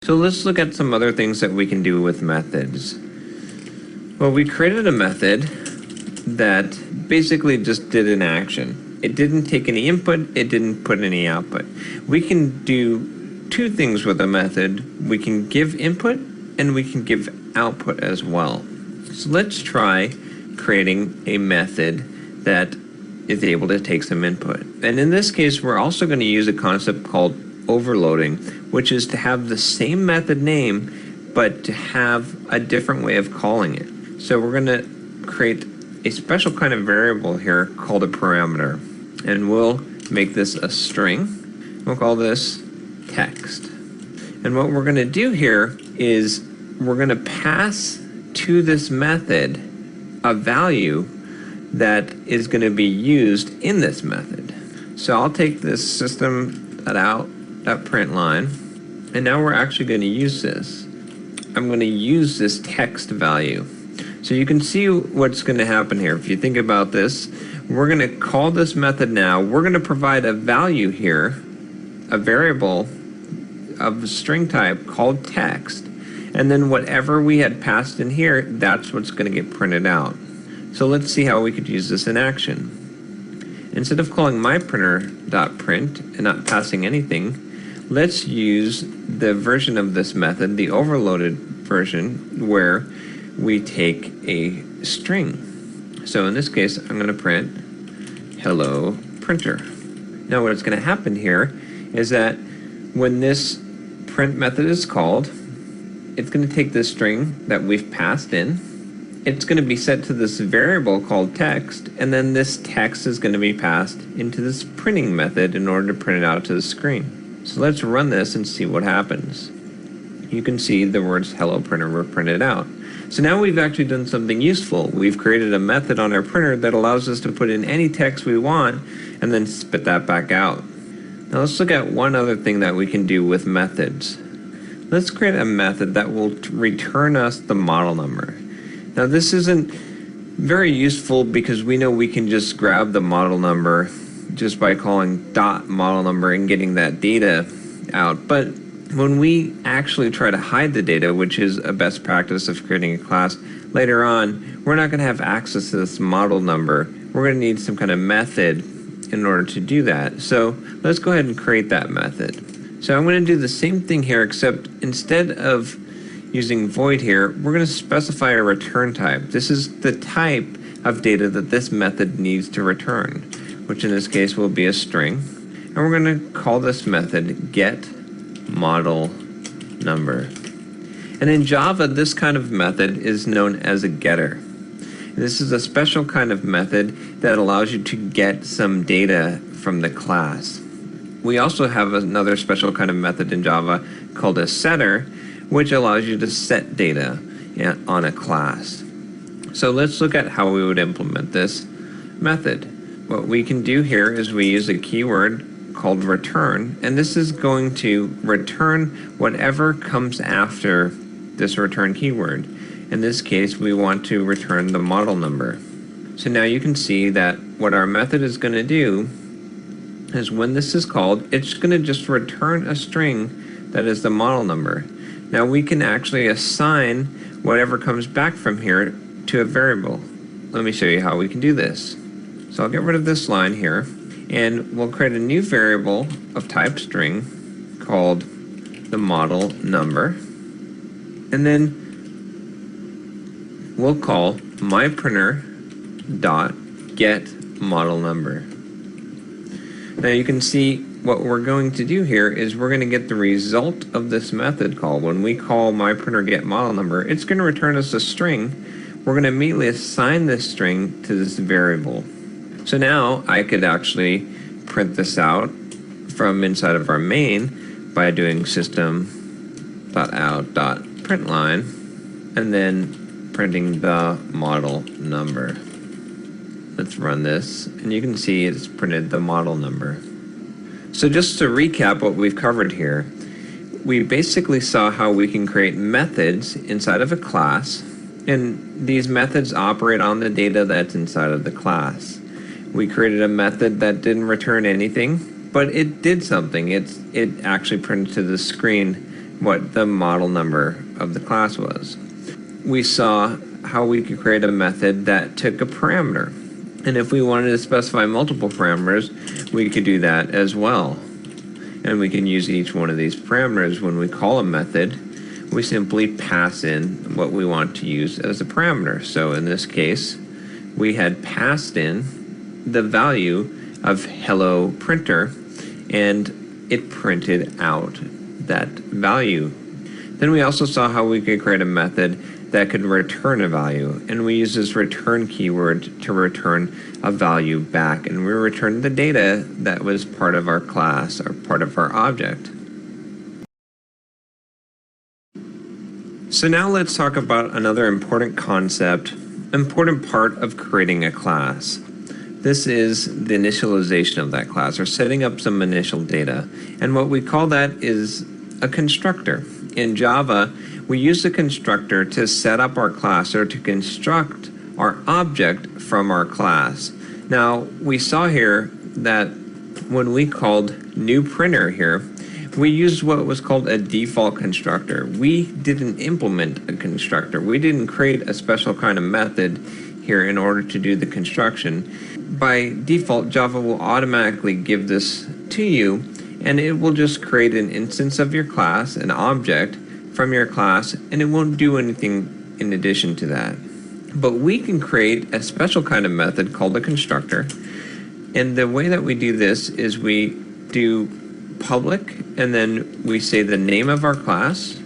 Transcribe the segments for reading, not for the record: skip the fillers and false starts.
So let's look at some other things that we can do with methods. Well, we created a method that basically just did an action. It didn't take any input, it didn't put any output. We can do two things with a method. We can give input and we can give output as well. So let's try creating a method that is able to take some input. And in this case, we're also going to use a concept called overloading, which is to have the same method name, but to have a different way of calling it. So we're going to create a special kind of variable here called a parameter. And we'll make this a string. We'll call this text. And what we're going to do here is we're going to pass to this method a value that is going to be used in this method. So I'll take this system.out.println, and now we're actually going to use this. I'm going to use this text value. So you can see what's going to happen here. If you think about this, we're going to call this method now. We're going to provide a value here, a variable of a string type called text. And then whatever we had passed in here, that's what's going to get printed out. So let's see how we could use this in action. Instead of calling myPrinter.print and not passing anything, let's use the version of this method, the overloaded version, where we take a string. So in this case, I'm going to print hello printer. Now what's going to happen here is that when this print method is called, it's going to take this string that we've passed in. It's going to be set to this variable called text, and then this text is going to be passed into this printing method in order to print it out to the screen. So let's run this and see what happens. You can see the words hello printer were printed out. So now we've actually done something useful. We've created a method on our printer that allows us to put in any text we want and then spit that back out. Now let's look at one other thing that we can do with methods. Let's create a method that will return us the model number. Now this isn't very useful because we know we can just grab the model number just by calling .model number and getting that data out. But when we actually try to hide the data, which is a best practice of creating a class, later on, we're not going to have access to this model number. We're going to need some kind of method in order to do that. So let's go ahead and create that method. So I'm going to do the same thing here, except instead of using void here, we're going to specify a return type. This is the type of data that this method needs to return, which in this case will be a string. And we're going to call this method getModelNumber. And in Java, this kind of method is known as a getter. This is a special kind of method that allows you to get some data from the class. We also have another special kind of method in Java called a setter, which allows you to set data on a class. So let's look at how we would implement this method. What we can do here is we use a keyword called return, and this is going to return whatever comes after this return keyword. In this case, we want to return the model number. So now you can see that what our method is going to do is when this is called, it's going to just return a string that is the model number. Now we can actually assign whatever comes back from here to a variable. Let me show you how we can do this. So I'll get rid of this line here, and we'll create a new variable of type string called the model number. And then we'll call myPrinter.getModelNumber. Now you can see what we're going to do here is we're going to get the result of this method call. When we call myPrinterGetModelNumber, it's going to return us a string. We're going to immediately assign this string to this variable. So now I could actually print this out from inside of our main by doing system.out.println and then printing the model number. Let's run this, and you can see it's printed the model number. So just to recap what we've covered here, we basically saw how we can create methods inside of a class, and these methods operate on the data that's inside of the class. We created a method that didn't return anything, but it did something. It actually printed to the screen what the model number of the class was. We saw how we could create a method that took a parameter. And if we wanted to specify multiple parameters, we could do that as well. And we can use each one of these parameters when we call a method. We simply pass in what we want to use as a parameter. So in this case, we had passed in the value of hello printer, and it printed out that value. Then we also saw how we could create a method that could return a value, and we use this return keyword to return a value back, and we return the data that was part of our class or part of our object. So now let's talk about another important concept, important part of creating a class. This is the initialization of that class, or setting up some initial data. And what we call that is a constructor. In Java, we use the constructor to set up our class, or to construct our object from our class. Now, we saw here that when we called new printer here, we used what was called a default constructor. We didn't implement a constructor. We didn't create a special kind of method here in order to do the construction. By default, Java will automatically give this to you, and it will just create an instance of your class, an object from your class, and it won't do anything in addition to that. But we can create a special kind of method called a constructor. And the way that we do this is we do public, and then we say the name of our class,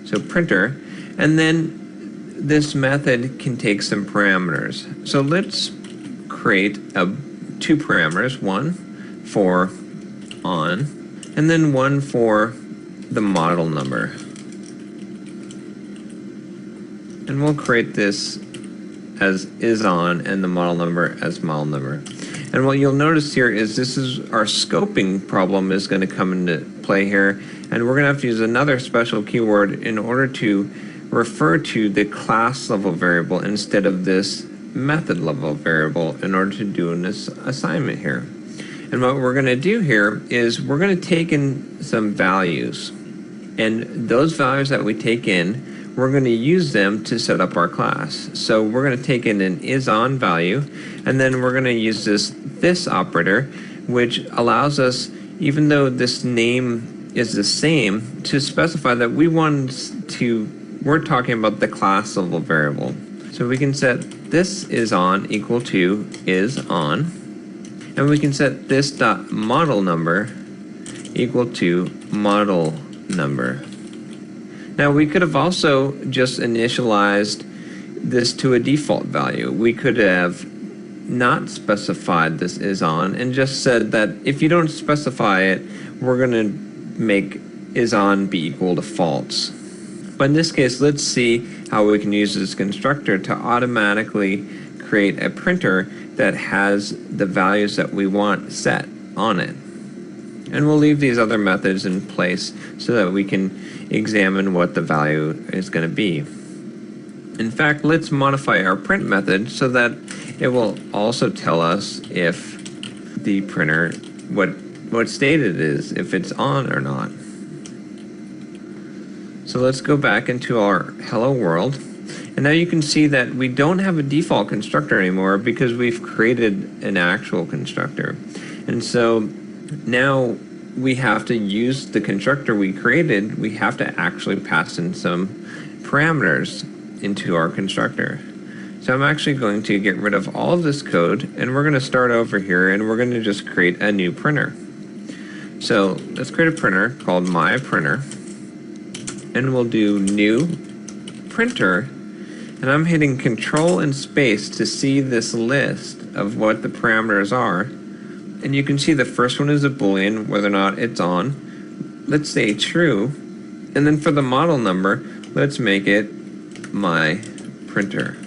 so printer, and then this method can take some parameters. So let's create two parameters, one for on, and then one for the model number. And we'll create this as is on and the model number as model number. And what you'll notice here is this is our scoping problem is going to come into play here, and we're going to have to use another special keyword in order to refer to the class level variable instead of this method level variable in order to do this assignment here. And what we're going to do here is we're going to take in some values, and those values that we take in, we're going to use them to set up our class. So we're going to take in an isOn value, and then we're going to use this operator, which allows us, even though this name is the same, to specify that we're talking about the class level variable. So we can set this isOn equal to isOn, and we can set this dot model number equal to model number. Now we could have also just initialized this to a default value. We could have not specified this isOn and just said that if you don't specify it, we're going to make isOn be equal to false. But in this case, let's see how we can use this constructor to automatically create a printer that has the values that we want set on it. And we'll leave these other methods in place so that we can examine what the value is going to be. In fact, let's modify our print method so that it will also tell us if the printer, what state it is, if it's on or not. So let's go back into our hello world. And now you can see that we don't have a default constructor anymore because we've created an actual constructor. And so now we have to use the constructor we created. We have to actually pass in some parameters into our constructor. So I'm actually going to get rid of all of this code, and we're going to start over here, and we're going to just create a new printer. So let's create a printer called my printer, and we'll do new printer, and I'm hitting Control and space to see this list of what the parameters are. And you can see the first one is a Boolean, whether or not it's on. Let's say true. And then for the model number, let's make it my printer.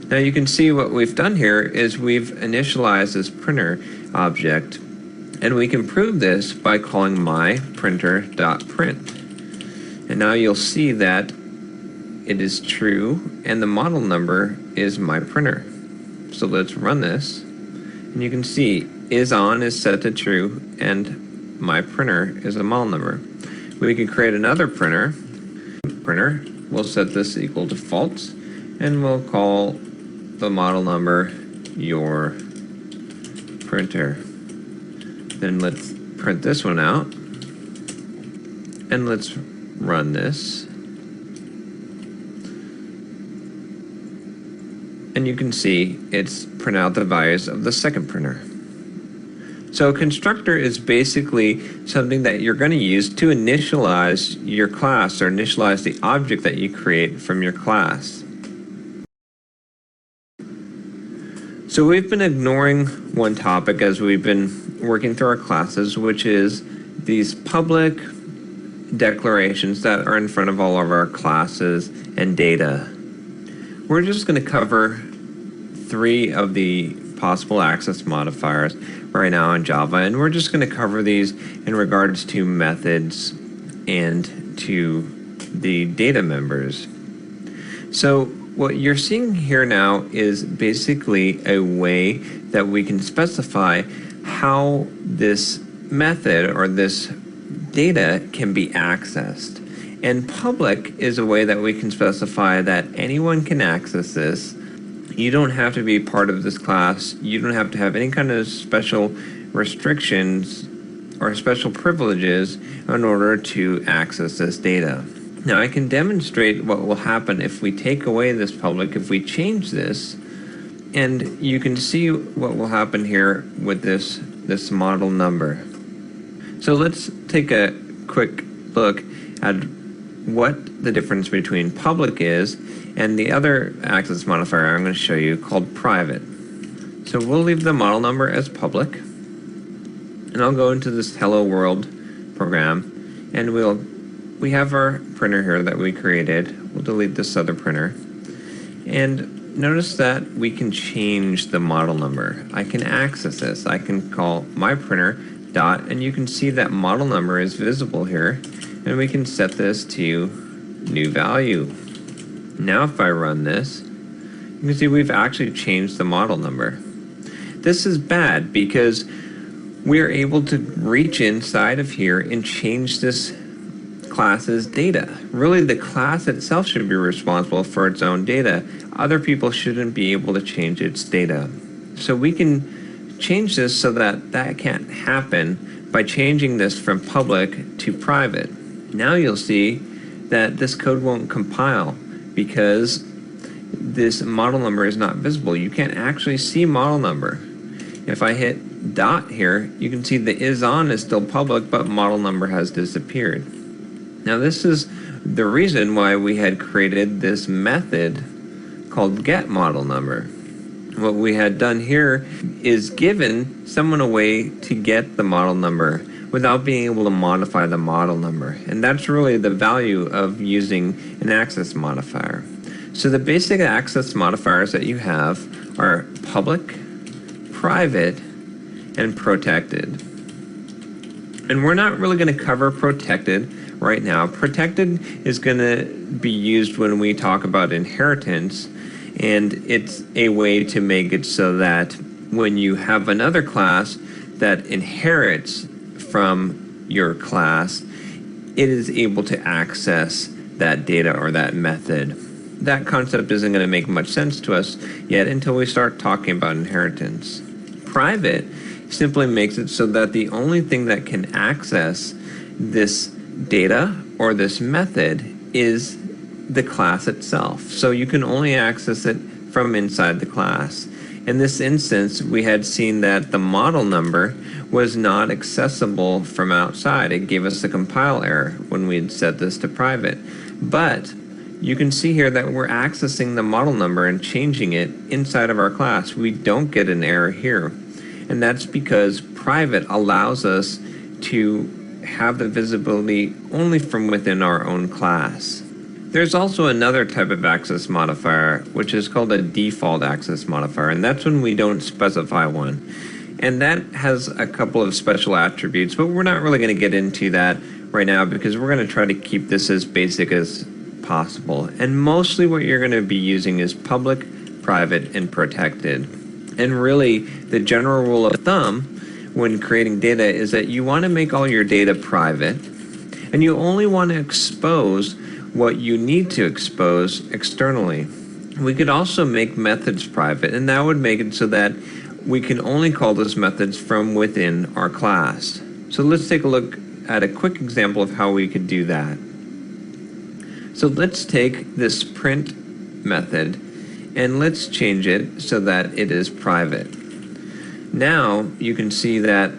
Now you can see what we've done here is we've initialized this printer object, and we can prove this by calling myPrinter.print. And now you'll see that it is true, and the model number is my printer. So let's run this, and you can see isOn is set to true, and my printer is a model number. We can create another printer. We'll set this equal to false, and we'll call the model number your printer. Then let's print this one out, and let's run this. And you can see it's print out the values of the second printer. So a constructor is basically something that you're going to use to initialize your class, or initialize the object that you create from your class. So we've been ignoring one topic as we've been working through our classes, which is these public declarations that are in front of all of our classes and data. We're just going to cover 3 of the possible access modifiers right now in Java, and we're just going to cover these in regards to methods and to the data members. So what you're seeing here now is basically a way that we can specify how this method or this data can be accessed. And public is a way that we can specify that anyone can access this. You don't have to be part of this class. You don't have to have any kind of special restrictions or special privileges in order to access this data. Now I can demonstrate what will happen if we take away this public, if we change this, and you can see what will happen here with this model number. So let's take a quick look at what the difference between public is and the other access modifier I'm going to show you called private. So we'll leave the model number as public, and I'll go into this hello world program, and we have our printer here that we created. We'll delete this other printer, and notice that we can change the model number. I can access this. I can call my printer dot, and you can see that model number is visible here, and we can set this to new value. Now if I run this, you can see we've actually changed the model number. This is bad because we're able to reach inside of here and change this class's data. Really, the class itself should be responsible for its own data. Other people shouldn't be able to change its data. So we can change this so that that can't happen by changing this from public to private. Now you'll see that this code won't compile because this model number is not visible. You can't actually see model number. If I hit dot here, you can see the is on is still public, but model number has disappeared. Now this is the reason why we had created this method called get model number. What we had done here is given someone a way to get the model number without being able to modify the model number. And that's really the value of using an access modifier. So the basic access modifiers that you have are public, private, and protected. And we're not really going to cover protected right now. Protected is going to be used when we talk about inheritance, and it's a way to make it so that when you have another class that inherits from your class, it is able to access that data or that method. That concept isn't going to make much sense to us yet until we start talking about inheritance. Private simply makes it so that the only thing that can access this data or this method is the class itself. So you can only access it from inside the class. In this instance, we had seen that the model number was not accessible from outside. It gave us a compile error when we had set this to private. But you can see here that we're accessing the model number and changing it inside of our class. We don't get an error here. And that's because private allows us to have the visibility only from within our own class. There's also another type of access modifier, which is called a default access modifier, and that's when we don't specify one. And that has a couple of special attributes, but we're not really going to get into that right now because we're going to try to keep this as basic as possible. And mostly what you're going to be using is public, private, and protected. And really, the general rule of thumb when creating data is that you want to make all your data private, And you only want to expose what you need to expose externally. We could also make methods private, and that would make it so that we can only call those methods from within our class. So let's take a look at a quick example of how we could do that. So let's take this print method and let's change it so that it is private. Now you can see that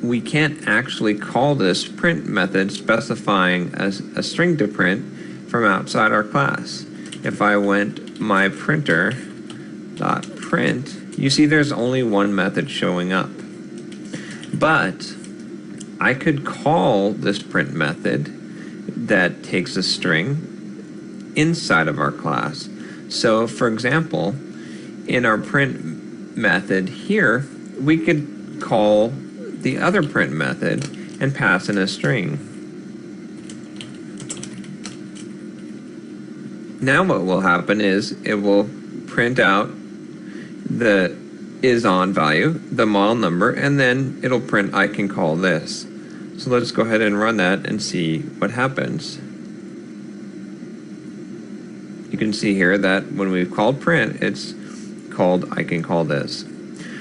we can't actually call this print method specifying a string to print from outside our class. If I went myPrinter.print, you see there's only one method showing up. But I could call this print method that takes a string inside of our class. So for example, in our print method here, we could call the other print method and pass in a string. Now what will happen is it will print out the isOn value, the model number, and then it'll print I can call this. So let's go ahead and run that and see what happens. You can see here that when we've called print, it's called I can call this.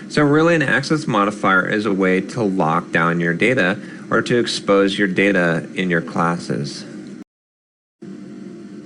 So really an access modifier is a way to lock down your data or to expose your data in your classes.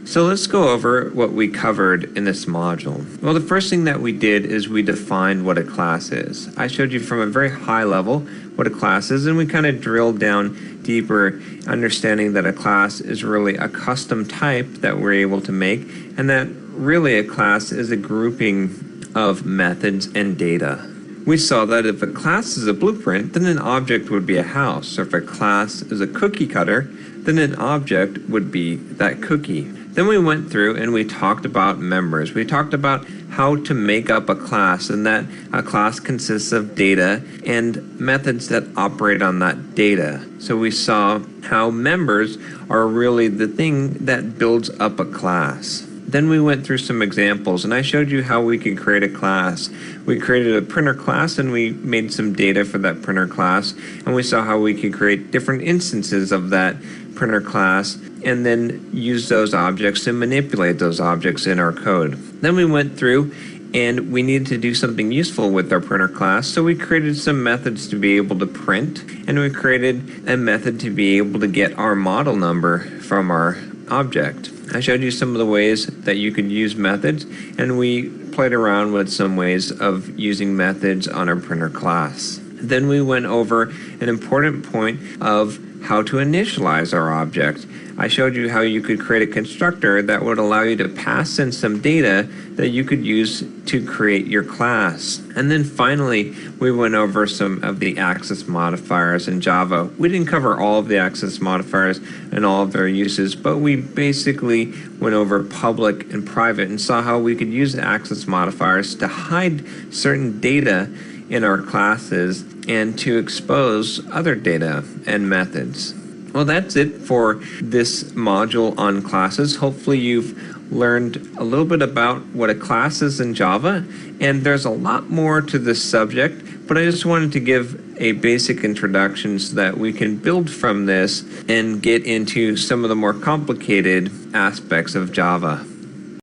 So let's go over what we covered in this module. Well, the first thing that we did is we defined what a class is. I showed you from a very high level what a class is, and we kind of drilled down deeper, understanding that a class is really a custom type that we're able to make, and that really a class is a grouping of methods and data. We saw that if a class is a blueprint, then an object would be a house. Or if a class is a cookie cutter, then an object would be that cookie. Then we went through and we talked about members. We talked about how to make up a class, and that a class consists of data and methods that operate on that data. So we saw how members are really the thing that builds up a class. Then we went through some examples, and I showed you how we could create a class. We created a printer class, and we made some data for that printer class, and we saw how we could create different instances of that printer class and then use those objects to manipulate those objects in our code. Then we went through and we needed to do something useful with our printer class, so we created some methods to be able to print, and we created a method to be able to get our model number from our object. I showed you some of the ways that you could use methods, and we played around with some ways of using methods on our printer class. Then we went over an important point of how to initialize our object. I showed you how you could create a constructor that would allow you to pass in some data that you could use to create your class. And then finally, we went over some of the access modifiers in Java. We didn't cover all of the access modifiers and all of their uses, but we basically went over public and private and saw how we could use the access modifiers to hide certain data in our classes and to expose other data and methods. Well, that's it for this module on classes. Hopefully you've learned a little bit about what a class is in Java, and there's a lot more to this subject, but I just wanted to give a basic introduction so that we can build from this and get into some of the more complicated aspects of Java.